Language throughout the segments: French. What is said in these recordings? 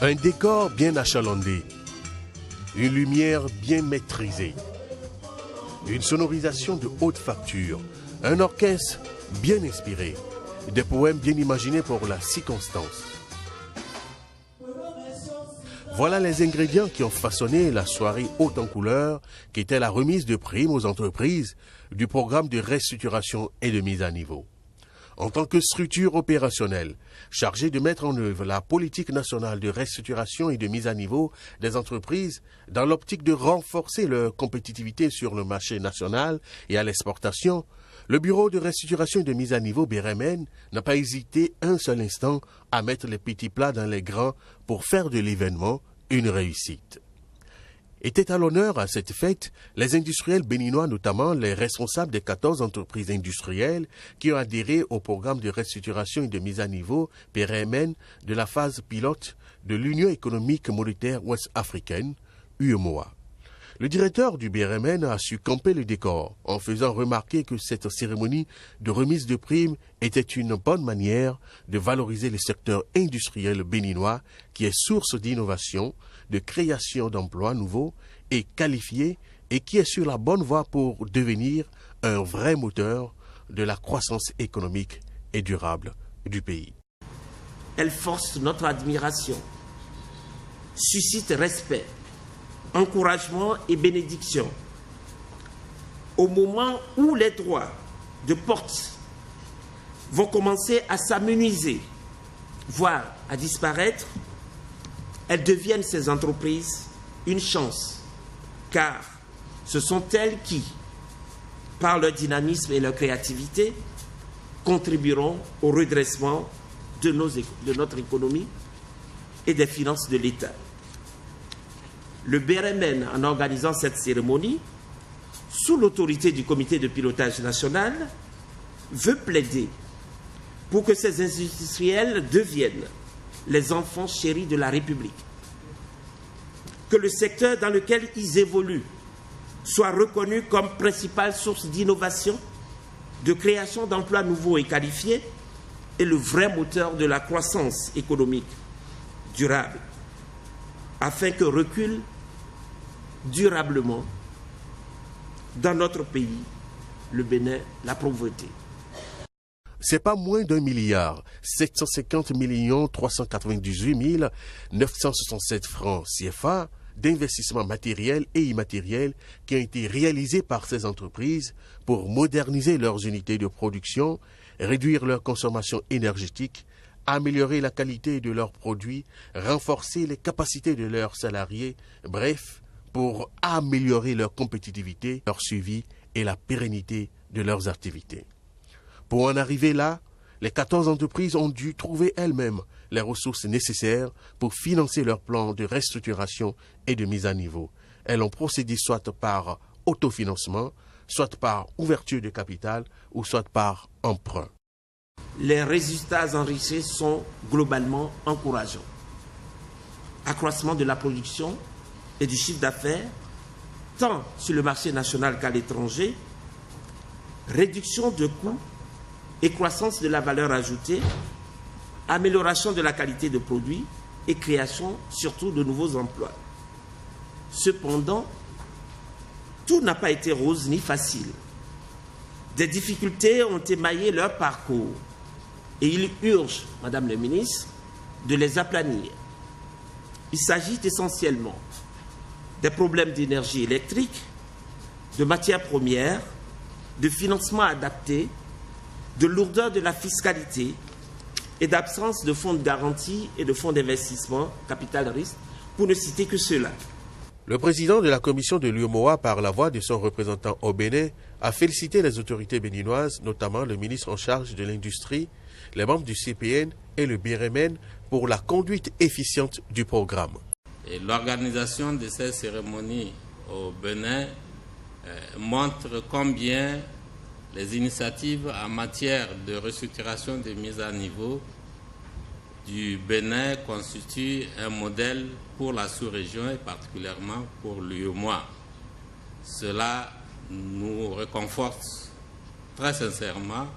Un décor bien achalandé, une lumière bien maîtrisée, une sonorisation de haute facture, un orchestre bien inspiré, des poèmes bien imaginés pour la circonstance. Voilà les ingrédients qui ont façonné la soirée haute en couleurs, qui était la remise de primes aux entreprises du programme de restructuration et de mise à niveau. En tant que structure opérationnelle, chargée de mettre en œuvre la politique nationale de restructuration et de mise à niveau des entreprises dans l'optique de renforcer leur compétitivité sur le marché national et à l'exportation, le Bureau de restructuration et de mise à niveau BRMN n'a pas hésité un seul instant à mettre les petits plats dans les grands pour faire de l'événement une réussite. Étaient à l'honneur à cette fête les industriels béninois, notamment les responsables des 14 entreprises industrielles qui ont adhéré au programme de restructuration et de mise à niveau BRMN de la phase pilote de l'Union économique monétaire ouest-africaine, UEMOA. Le directeur du BRMN a su camper le décor en faisant remarquer que cette cérémonie de remise de primes était une bonne manière de valoriser le secteur industriel béninois qui est source d'innovation, de création d'emplois nouveaux et qualifiés et qui est sur la bonne voie pour devenir un vrai moteur de la croissance économique et durable du pays. Elle force notre admiration, suscite respect, encouragement et bénédiction. Au moment où les droits de porte vont commencer à s'amenuiser, voire à disparaître, elles deviennent, ces entreprises, une chance, car ce sont elles qui, par leur dynamisme et leur créativité, contribueront au redressement de notre économie et des finances de l'État. Le BRMN, en organisant cette cérémonie, sous l'autorité du comité de pilotage national, veut plaider pour que ces industriels deviennent les enfants chéris de la République. Que le secteur dans lequel ils évoluent soit reconnu comme principale source d'innovation, de création d'emplois nouveaux et qualifiés, et le vrai moteur de la croissance économique durable, afin que recule durablement dans notre pays, le Bénin, la pauvreté. C'est pas moins d'1 750 398 967 francs CFA d'investissements matériels et immatériels qui ont été réalisés par ces entreprises pour moderniser leurs unités de production, réduire leur consommation énergétique, améliorer la qualité de leurs produits, renforcer les capacités de leurs salariés, bref, pour améliorer leur compétitivité, leur suivi et la pérennité de leurs activités. Pour en arriver là, les 14 entreprises ont dû trouver elles-mêmes les ressources nécessaires pour financer leur plan de restructuration et de mise à niveau. Elles ont procédé soit par autofinancement, soit par ouverture de capital ou soit par emprunt. Les résultats enrichis sont globalement encourageants. Accroissement de la production et du chiffre d'affaires, tant sur le marché national qu'à l'étranger, réduction de coûts et croissance de la valeur ajoutée, amélioration de la qualité de produits et création surtout de nouveaux emplois. Cependant, tout n'a pas été rose ni facile. Des difficultés ont émaillé leur parcours et il urge, Madame la Ministre, de les aplanir. Il s'agit essentiellement des problèmes d'énergie électrique, de matières premières, de financement adapté, de lourdeur de la fiscalité et d'absence de fonds de garantie et de fonds d'investissement, capital risque, pour ne citer que cela. Le président de la commission de l'UEMOA, par la voix de son représentant au Bénin, a félicité les autorités béninoises, notamment le ministre en charge de l'industrie, les membres du CPN et le BRMN pour la conduite efficiente du programme. L'organisation de ces cérémonies au Bénin montre combien les initiatives en matière de restructuration de mise à niveau du Bénin constituent un modèle pour la sous-région et particulièrement pour l'UEMOA. Cela nous réconforte très sincèrement,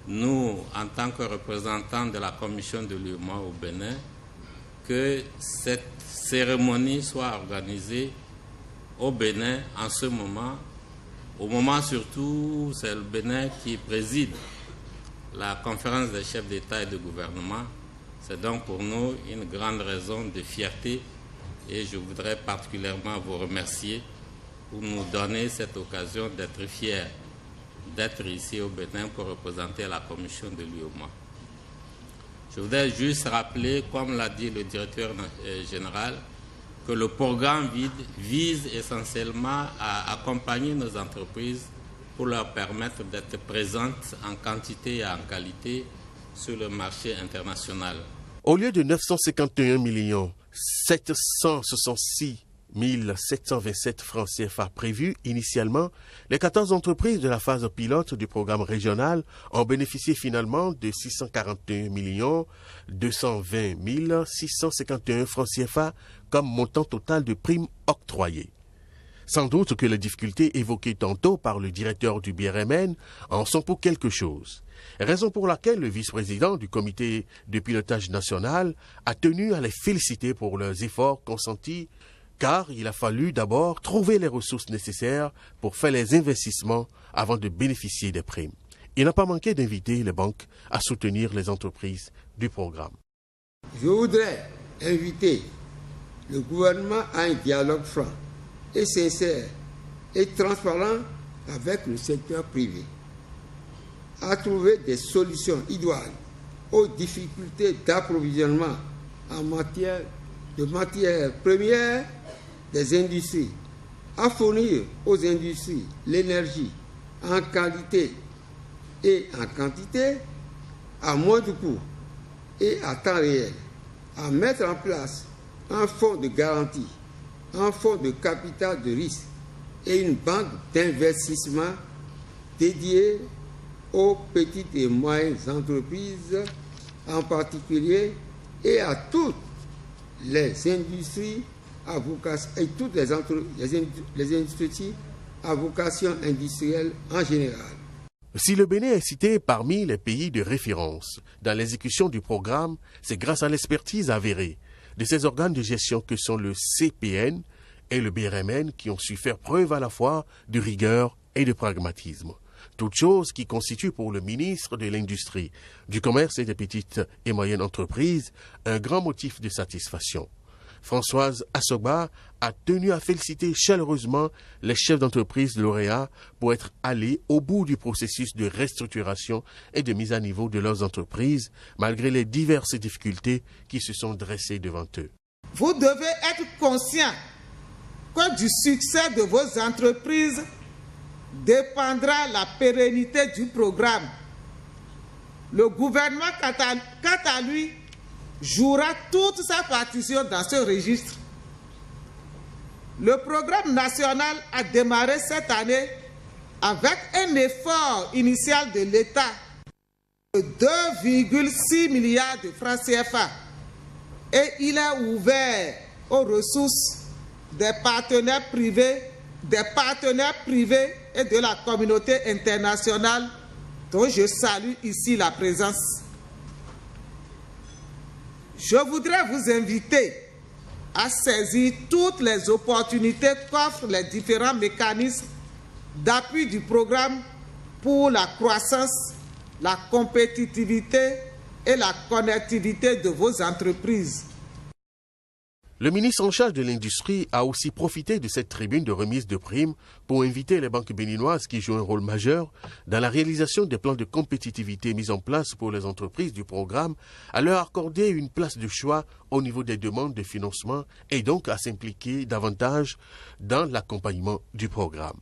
nous en tant que représentants de la commission de l'UEMOA au Bénin, que cette cérémonie soit organisée au Bénin en ce moment, au moment surtout où c'est le Bénin qui préside la conférence des chefs d'État et de gouvernement. C'est donc pour nous une grande raison de fierté et je voudrais particulièrement vous remercier pour nous donner cette occasion d'être fiers d'être ici au Bénin pour représenter la commission de l'UEMOA. Je voudrais juste rappeler, comme l'a dit le directeur général, que le programme vise essentiellement à accompagner nos entreprises pour leur permettre d'être présentes en quantité et en qualité sur le marché international. Au lieu de 951 766 727 francs CFA prévus initialement, les 14 entreprises de la phase pilote du programme régional ont bénéficié finalement de 641 220 651 francs CFA comme montant total de primes octroyées. Sans doute que les difficultés évoquées tantôt par le directeur du BRMN en sont pour quelque chose. Raison pour laquelle le vice-président du comité de pilotage national a tenu à les féliciter pour leurs efforts consentis, car il a fallu d'abord trouver les ressources nécessaires pour faire les investissements avant de bénéficier des primes. Il n'a pas manqué d'inviter les banques à soutenir les entreprises du programme. Je voudrais inviter le gouvernement à un dialogue franc et sincère et transparent avec le secteur privé, à trouver des solutions idoines aux difficultés d'approvisionnement en matière première des industries, à fournir aux industries l'énergie en qualité et en quantité, à moindre coût et à temps réel, à mettre en place un fonds de garantie, un fonds de capital de risque et une banque d'investissement dédiée aux petites et moyennes entreprises en particulier et à toutes les industries à vocation, et toutes les industries à vocation industrielle en général. Si le Bénin est cité parmi les pays de référence dans l'exécution du programme, c'est grâce à l'expertise avérée de ces organes de gestion que sont le CPN et le BRMN qui ont su faire preuve à la fois de rigueur et de pragmatisme. Toute chose qui constitue pour le ministre de l'Industrie, du Commerce et des petites et moyennes entreprises un grand motif de satisfaction. Françoise Assogba a tenu à féliciter chaleureusement les chefs d'entreprise lauréats pour être allés au bout du processus de restructuration et de mise à niveau de leurs entreprises, malgré les diverses difficultés qui se sont dressées devant eux. Vous devez être conscient que du succès de vos entreprises dépendra la pérennité du programme. Le gouvernement, quant à lui, jouera toute sa partition dans ce registre. Le programme national a démarré cette année avec un effort initial de l'État de 2,6 milliards de francs CFA et il est ouvert aux ressources des partenaires privés et de la communauté internationale dont je salue ici la présence. Je voudrais vous inviter à saisir toutes les opportunités qu'offrent les différents mécanismes d'appui du programme pour la croissance, la compétitivité et la connectivité de vos entreprises. Le ministre en charge de l'Industrie a aussi profité de cette tribune de remise de primes pour inviter les banques béninoises qui jouent un rôle majeur dans la réalisation des plans de compétitivité mis en place pour les entreprises du programme à leur accorder une place de choix au niveau des demandes de financement et donc à s'impliquer davantage dans l'accompagnement du programme.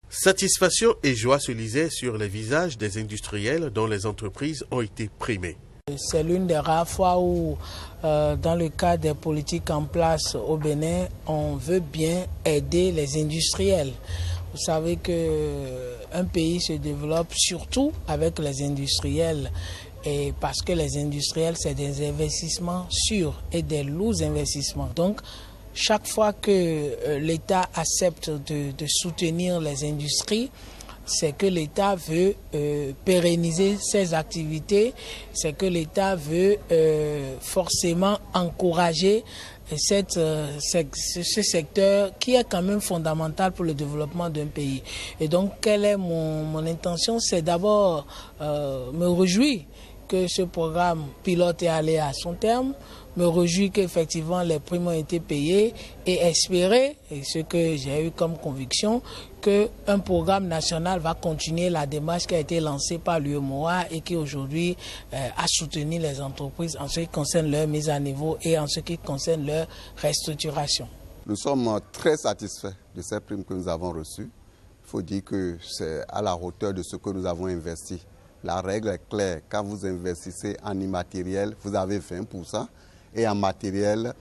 Satisfaction et joie se lisaient sur les visages des industriels dont les entreprises ont été primées. C'est l'une des rares fois où, dans le cadre des politiques en place au Bénin, on veut bien aider les industriels. Vous savez qu'un pays se développe surtout avec les industriels, et parce que les industriels, c'est des investissements sûrs et des lourds investissements. Donc, chaque fois que l'État accepte de soutenir les industries, c'est que l'État veut pérenniser ses activités, c'est que l'État veut forcément encourager ce secteur qui est quand même fondamental pour le développement d'un pays. Et donc, quelle est mon intention? C'est d'abord me réjouir que ce programme pilote est allé à son terme, me réjouis qu'effectivement les primes ont été payées et espérer, et ce que j'ai eu comme conviction, qu'un programme national va continuer la démarche qui a été lancée par l'UEMOA et qui aujourd'hui a soutenu les entreprises en ce qui concerne leur mise à niveau et en ce qui concerne leur restructuration. Nous sommes très satisfaits de ces primes que nous avons reçues. Il faut dire que c'est à la hauteur de ce que nous avons investi. La règle est claire, quand vous investissez en immatériel, vous avez 20%, et en immatériel,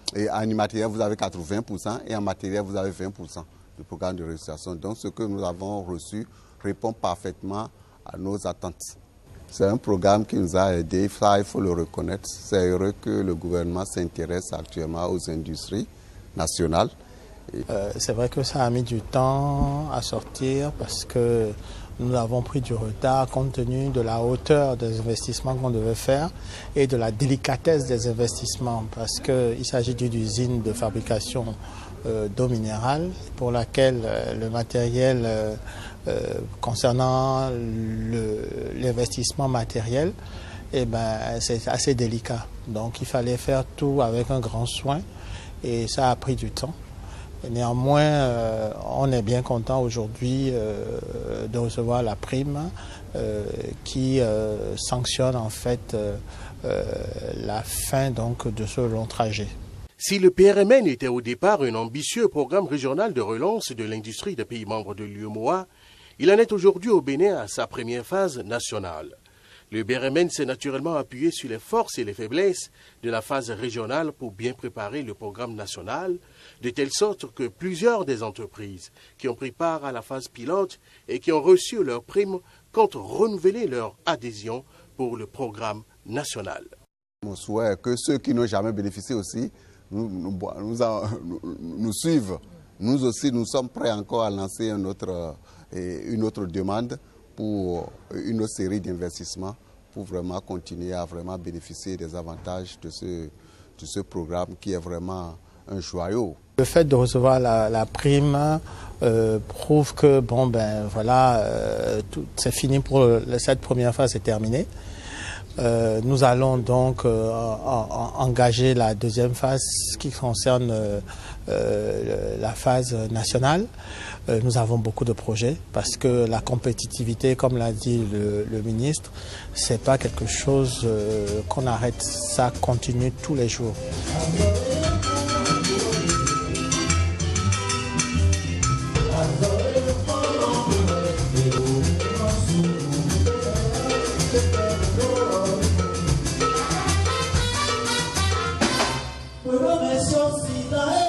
vous avez 80%, et en matériel, vous avez 20% du programme de restructuration. Donc ce que nous avons reçu répond parfaitement à nos attentes. C'est un programme qui nous a aidés, ça il faut le reconnaître. C'est heureux que le gouvernement s'intéresse actuellement aux industries nationales. C'est vrai que ça a mis du temps à sortir parce que nous avons pris du retard compte tenu de la hauteur des investissements qu'on devait faire et de la délicatesse des investissements parce qu'il s'agit d'une usine de fabrication d'eau minérale pour laquelle le matériel concernant l'investissement matériel, c'est assez délicat. Donc il fallait faire tout avec un grand soin et ça a pris du temps. Néanmoins, on est bien content aujourd'hui de recevoir la prime qui sanctionne en fait la fin donc, de ce long trajet. Si le PRMN était au départ un ambitieux programme régional de relance de l'industrie des pays membres de l'UEMOA, il en est aujourd'hui au Bénin à sa première phase nationale. Le PRMN s'est naturellement appuyé sur les forces et les faiblesses de la phase régionale pour bien préparer le programme national, de telle sorte que plusieurs des entreprises qui ont pris part à la phase pilote et qui ont reçu leurs primes comptent renouveler leur adhésion pour le programme national. Mon souhait est que ceux qui n'ont jamais bénéficié aussi nous suivent. Nous aussi, nous sommes prêts encore à lancer une autre demande pour une autre série d'investissements pour vraiment continuer à vraiment bénéficier des avantages de ce programme qui est vraiment un joyau. Le fait de recevoir la prime prouve que c'est fini pour cette première phase, c'est terminé. Nous allons donc engager la deuxième phase qui concerne la phase nationale. Nous avons beaucoup de projets parce que la compétitivité, comme l'a dit le ministre, c'est pas quelque chose qu'on arrête, ça continue tous les jours. Well,